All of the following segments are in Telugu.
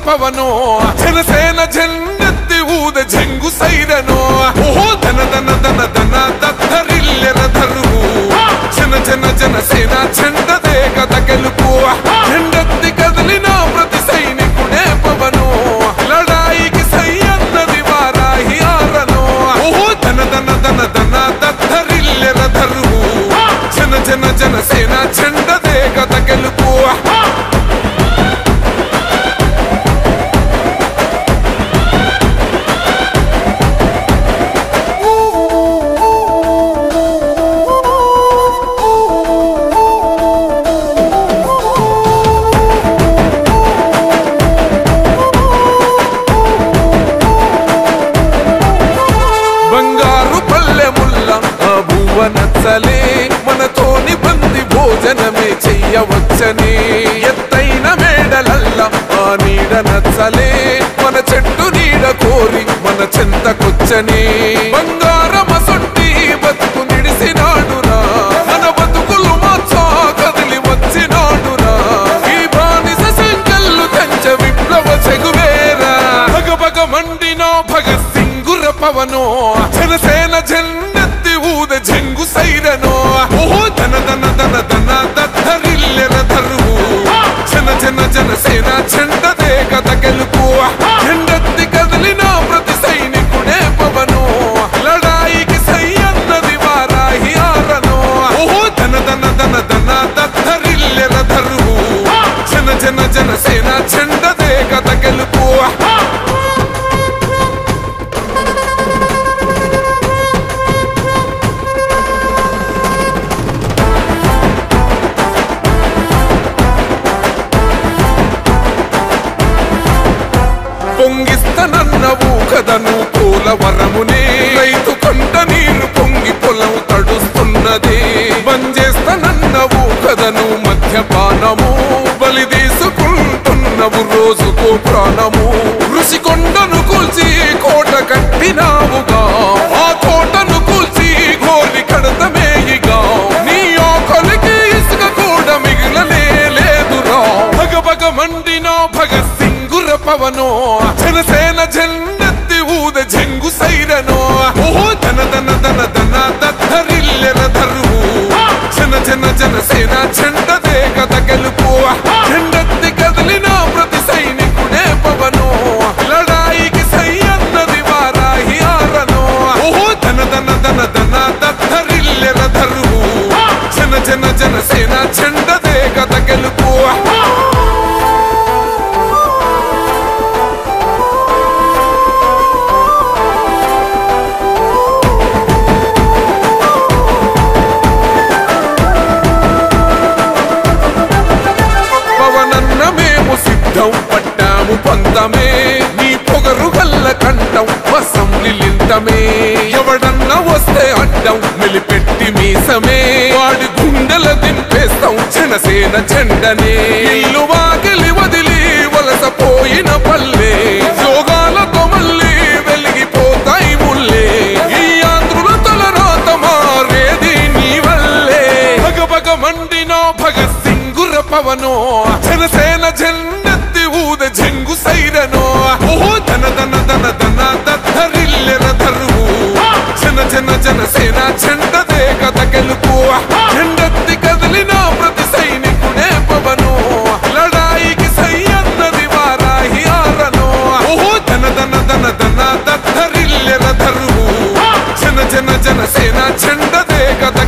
ಪವನೋ ಜನಸೇನ ಜನ್ನತ್ತಿ ಊದ ಜಂಗು ಸೈರನೋ ಓಹೋ ಧನ ಧನ ಧನ ಧನ ದತ್ತರಿಲ್ಲೆರ ಧರ್ಮು ಜನ ಜನ ಜನಸೇನ ಚಂಡದೇ ಕದ ಗೆಲುಪು ಹೆಂಡತ್ತಿ ಕದಲಿನ ಪ್ರತಿ ಸೈನಿಕುನೇ ಪವನೋ ಲಡಾಯಿಗೆ ಸೈ ಅನ್ನದಿ ವಾರಾಹಿ ಆರನೋ ಓಹೋ ಧನ ಧನ ಧನ ಧನ ದತ್ತರಿಲ್ಲೆರ ಧರ್ಮು ಜನ ಜನ ಜನಸೇನ ಚಂಡದೇ ಕದ ಗೆಲುಪು నచ్చలే మనతోని బంది భోజనమే చెయ్యవచ్చని ఎత్తైన మేడలల్ల ఆ నీడ నచ్చలే మన చెట్టు నీడ కోరి మన చెంతకొచ్చని బంగారమసొట్టి బతుకు నిడిసినాడురా మన బతుకులు మార్చా కదిలి వచ్చినాడురా ఈ బానిస సంకల్లు కంచ విప్లవ చెగువేరా భగ భగ మండినో భగత్ సింగుర పవనో జనసేన జన్నెత్తి ఊద జంగు సైరనో ఓహో ధన ధన ధన ధన దత్తరిల్లెర ధర్ము జన జన జనసేన చండదే కథ గెలుపు ಹೆಂಡತ್ತಿ కదిలిన ప్రతి సైనికుడే పవనో లడాయికి సై అన్నది వారాహి ఆరనో ఓహో ధన ధన ధన ధన దత్తరిల్లెర ధర్ము జన జన జనసేన చండదే కథ గెలుపు పొంగిస్తనన్నవు కదను పోలవరమునే రైతు కొంట నీరు పొంగి పొలం తడుస్తున్నది బంజేస్తనన్నవు కదను మద్యపానము బలి తీసుకుంటున్నవు రోజుకో ప్రాణము ఋషి కొండను కూల్చి కోట కట్టినావుగా ఆ కోటను కూల్చి గోరి కడతమేయిగా నీ ఆకలికి ఇసుక కూడా మిగిలనే లేదురా భగ భగ మండినో భగత్ సింగుర పవనో జనసేన జన్నెత్తి ఊద జంగు సైరనో ఓహో ధన ధన ధన ధన దత్తరిల్లెర ధర్ము జన జన జనసేన చండదే కథ గెలుపు ಹೆಂಡತ್ತಿ కదిలిన ప్రతి సైనికుడే పవనో లడాయికి సై అన్నది వారాహి ఆరనో ఓహో ధన ధన ధన ధన దత్తరిల్లెర ధర్ము జన జన జనసేన చండదే కథ గెలుపు పట్టాము పంతమే నీ పొగరు గల్ల కంఠం వసం నిలింతమే ఎవడన్నా వస్తే అడ్డం మెలిపెట్టి మీసమే వాడి గుండెల దింపేస్తాం జనసేన జెండనే ఇల్లు వాకిలి వదిలి వలసపోయిన పల్లె యోగాలతో మళ్ళీ వెలిగిపోతాయి ముల్లే ఈ ఆంధ్రుల తలరాత మారేది నీ వల్లే భగ భగ మండినో భగత్ సింగుర పవనో జనసేన జన్నెత్తి ఊద జంగు సైరనో ఓహో ధన ధన ధన ధన దత్తరిల్లెర ధర్ము జన జన జనసేన చండదే కథ గెలుపు ಹೆಂಡತ್ತಿ కదిలిన ప్రతి సైనికుడే పవనో లడాయికి సై అన్నది వారాహి ఆరనో ఓహో ధన ధన ధన ధన దత్తరిల్లెర ధర్ము జన జన జనసేన చండదే కథ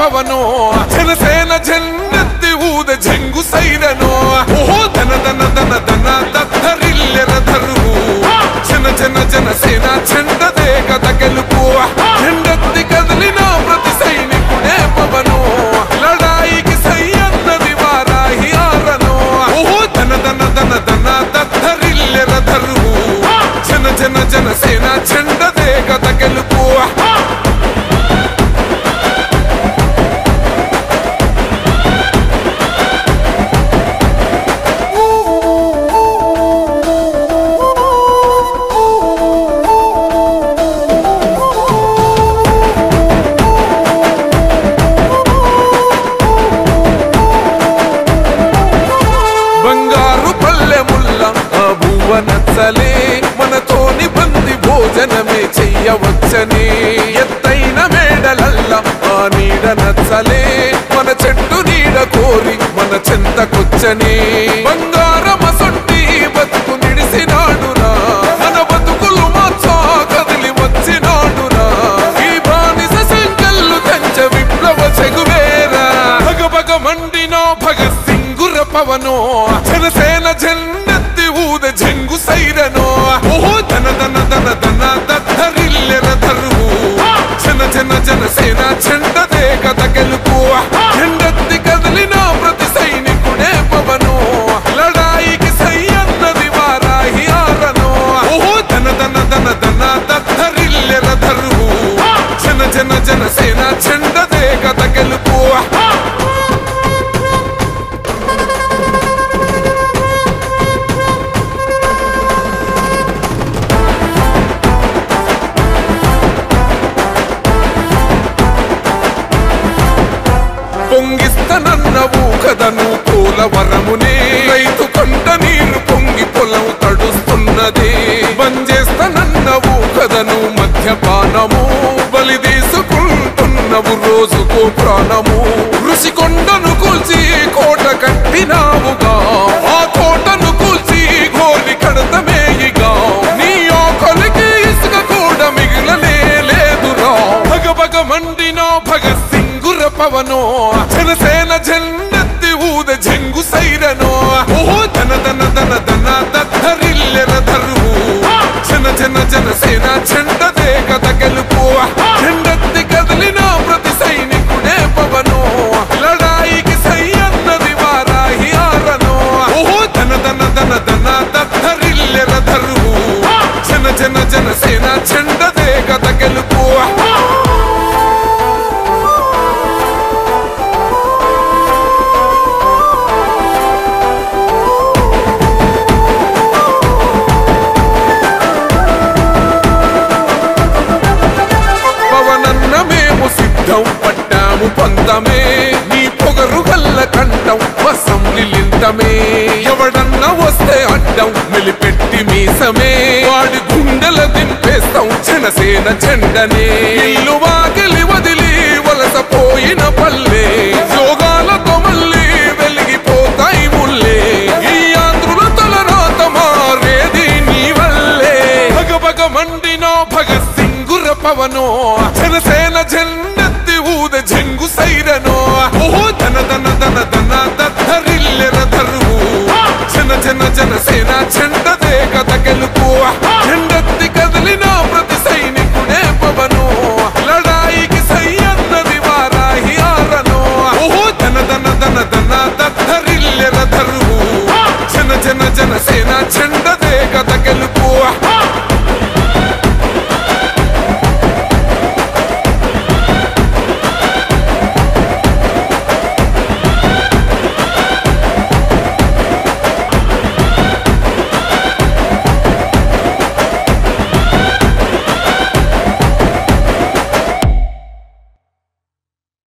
పవనో జనసేన జెండెత్తి ఊద జంగు సైరనో ఓహో ధన ధన ధన ధన దద్దరిల్లెర ధరువు జన జన జనసేన జెండదే కథ గెలుపు జెండెత్తి కదిలిన ప్రతి సైనికుడే పవనో లడాయికి సై అన్నది వారాహి ఆరనో ఓహో ధన ధన ధన ధన దద్దరిల్లెర ధరువు జన జన జనసేన జెండదే కథ గెలుపు నచ్చలే మనతోని బంది భోజనమే చెయ్యవచ్చని ఎత్తైన మేడలల్ల ఆ నీడ నచ్చలే మన చెట్టు నీడ కోరి మన చెంతకొచ్చని బంగారమసొంటి బతుకు నిడిసినాడురా మన బతుకులు మార్చా కదిలి వచ్చినాడురా ఈ బానిస సంకల్లు తెంచ విప్లవ చెగువేరా భగ భగ మండినో భగత్ సింగుర పవనో జనసేన జెండెత్తి ఊద జంగు సైరనో ఓహో ధన ధన ధన ధన దద్దరిల్లెర ధరువు జన జన జనసేన జెండదే కథ గెలుపు జెండెత్తి కదిలిన ప్రతి సైనికుడే పవనో లడాయికి సై అన్నది వారాహి ఆరనో ఓహో ధన ధన ధన ధన దద్దరిల్లెర ధరువు జన జన జనసేన జెండదే కథ గెలుపు పొంగిస్తనన్నవు కదను పోలవరమునే రైతు కంట నీరు పొంగి పొలం తడుస్తున్నది బంజేస్తనన్నవు కదను మద్యపానము బలి తీసుకుంటున్నవు రోజుకో ప్రాణము ఋషికొండను కూల్చి కోట కట్టినావుగా ఆ కోటను కూల్చి గోలి కడతమేయిగా నీ ఆకలికి ఇసుక కూడా మిగిలనే లేదురా భగ భగ మండినో భగత్ సింగుర పవనో జనసేన జెండెత్తి ఊద జంగు సైరనో ఓహో ధన ధన ధన ధన దద్దరిల్లెర ధరువు జన జన జనసేన జెండదే కథ గెలుపు జెండెత్తి కదిలిన ప్రతి సైనికుడే పవనో లడాయికి సై అన్నది వారాహి ఆరనో ఓహో ధన ధన ధన ధన దద్దరిల్లెర ధరువు జన జన జనసేన జెండదే కథ గెలుపు పట్టాము పంతమే నీ పొగరు గల్ల కంఠం వసం నిలింతమే ఎవడన్నా వస్తే అడ్డం మెలిపెట్టి మీసమే వాడి గుండెల దింపేస్తాం జనసేన జెండనే ఇల్లు వాకిలి వదిలి వలసపోయిన పల్లె యోగాలతో మళ్ళీ వెలిగిపోతాయి ముల్లే ఈ ఆంధ్రుల తలరాత మారేది నీ వల్లే భగ భగ మండినో భగత్ సింగుర పవనో జనసేన జెండెత్తి ఊద జంగు సైరనో ఓహో ధన ధన ధన ధన దద్దరిల్లెర ధరువు జన జన జనసేన జెండ